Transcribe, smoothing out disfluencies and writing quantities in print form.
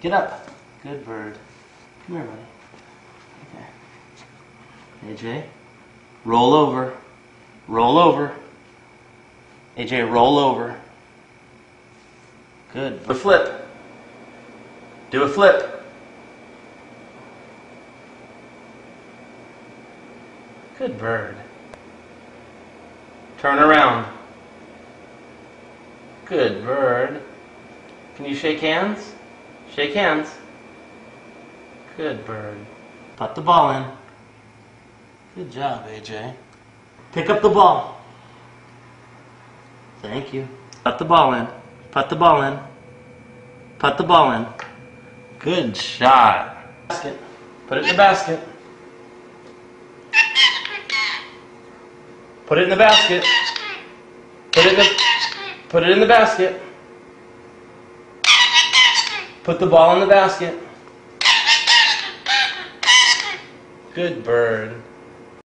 Get up. Good bird. Come here, buddy. Okay. AJ, roll over. Roll over. AJ, roll over. Good. Do a flip. Do a flip. Good bird. Turn around. Good bird. Can you shake hands? Shake hands. Good bird. Put the ball in. Good job, AJ. Pick up the ball. Thank you. Put the ball in. Put the ball in. Put the ball in. Good shot. Basket. Put it in the basket. Put it in the basket. Put it in the, put it in the basket. Put the ball in the basket. Good bird.